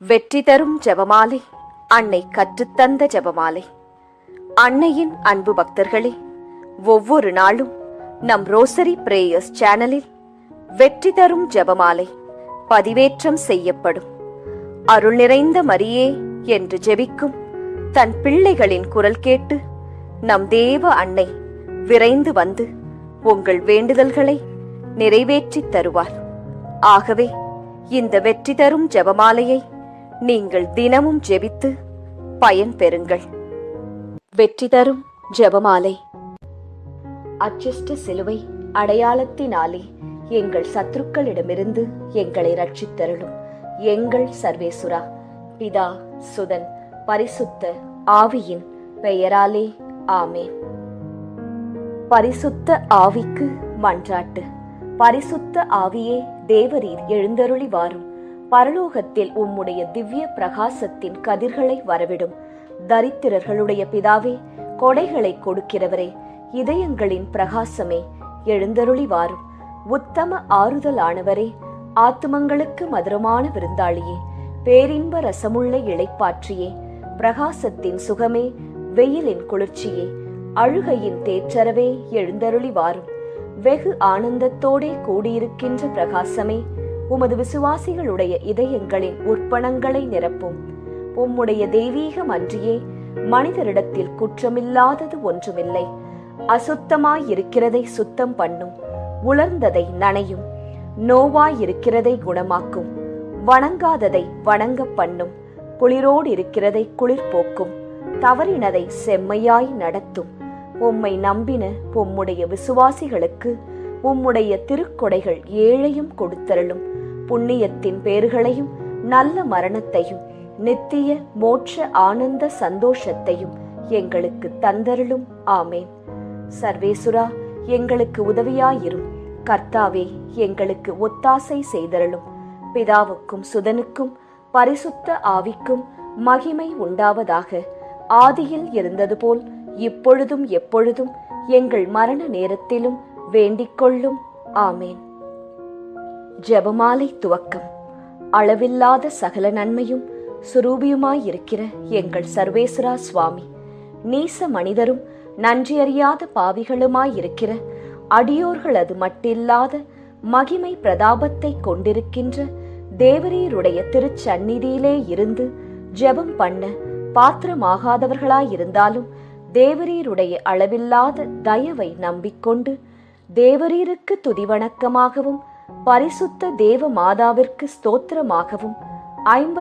வெற்றி தரும் ஜெபமாலை. அன்னை கற்றுத்தந்த ஜெபமாலை. அன்னையின் அன்பு பக்தர்களே, ஒவ்வொரு நாளும் நம் ரோசரி பிரேயர்ஸ் சேனலில் வெற்றி தரும் ஜெபமாலை பதிவேற்றம் செய்யப்படும். அருள் நிறைந்த மரியே என்று ஜெபிக்கும் தன் பிள்ளைகளின் குரல் கேட்டு நம் தேவ அன்னை விரைந்து வந்து உங்கள் வேண்டுதல்களை நிறைவேற்றித் தருவார். ஆகவே இந்த வெற்றி தரும் ஜெபமாலையை நீங்கள் தினமும் ஜெபித்து பயன் பெறுங்கள். வெற்றி தரும் ஜெபமாலை. அச்சிஷ்ட சிலுவை அடையாளத்தினாலே எங்கள் சத்துருக்களிடமிருந்து எங்களை ரட்சித்தருளும் எங்கள் சர்வேசுரா. பிதா, சுதன், பரிசுத்த ஆவியின் பெயராலே ஆமென். பரிசுத்த ஆவிக்கு மன்றாட்டு. பரிசுத்த ஆவியே, தேவரீர் எழுந்தருளி வாரும். பரலோகத்தில் உம்முடைய திவ்ய பிரகாசத்தின் கதிர்களை வரவிடும். தரித்திரர்களுடைய பிதாவே, கொடைகளை கொடுக்கிறவரே, இதயங்களின் பிரகாசமே, எழுந்தருளி வாரும். உத்தம ஆறுதலானவரே, ஆத்துமங்களுக்கு மதுரமான விருந்தாளியே, பேரின்ப ரசமுள்ள இளைப்பாற்றியே, பிரகாசத்தின் சுகமே, வெயிலின் குளிர்ச்சியே, அழுகையின் தேற்றரவே, எழுந்தருளி வாரும். வெகு ஆனந்தத்தோடே கூடியிருக்கின்ற பிரகாசமே, உமது விசுவாசிகளுடைய இதயங்களின் உற்பணங்களை நிரப்பும். உம்முடைய தெய்வீகம் அன்றியே மனிதரிடத்தில் குற்றமில்லாதது ஒன்றுமில்லை. அசுத்தமாயிருக்கிறதை சுத்தம் பண்ணும், உலர்ந்ததை நனையும், நோவாயிருக்கிறதை குணமாக்கும், வணங்காததை வணங்க பண்ணும், குளிரோடு இருக்கிறதை குளிர் போக்கும், தவறினதை செம்மையாய் நடத்தும். உம்மை நம்பின உம்முடைய விசுவாசிகளுக்கு உம்முடைய திருக்கொடைகள் ஏழையும் கொடுத்தருளும். புண்ணியத்தின் பேறுகளையும் நல்ல மரணத்தையும் நித்திய மோட்ச ஆனந்த சந்தோஷத்தையும் எங்களுக்கு தந்தருளும். ஆமேன். சர்வேசுரா, எங்களுக்கு உதவியாயிரும். கர்த்தாவே, எங்களுக்கு ஒத்தாசை செய்தருளும். பிதாவுக்கும் சுதனுக்கும் பரிசுத்த ஆவிக்கும் மகிமை உண்டாவதாக. ஆதியில் இருந்தது போல் இப்பொழுதும் எப்பொழுதும் எங்கள் மரண நேரத்திலும் வேண்டிக்கொள்ளும். ஆமேன். ஜெபமாலை துவக்கம். அளவில்லாத சகல நன்மையும் சுரூபியுமாயிருக்கிற எங்கள் சர்வேஸ்வரா சுவாமி, நீச மனிதரும் நன்றியறியாத பாவிகளுமாயிருக்கிற அடியோர்களது மட்டில்லாத மகிமை பிரதாபத்தை கொண்டிருக்கின்ற தேவரீருடைய திருச்சந்நிதியிலே இருந்து ஜெபம் பண்ண பாத்திரமாகாதவர்களாயிருந்தாலும் தேவரீருடைய அளவில்லாத தயவை நம்பிக்கொண்டு தேவரீருக்கு துதிவணக்கமாகவும் பரிசுத்த தேவ மாதாவிற்கு ஸ்தோத்திரமாகவும்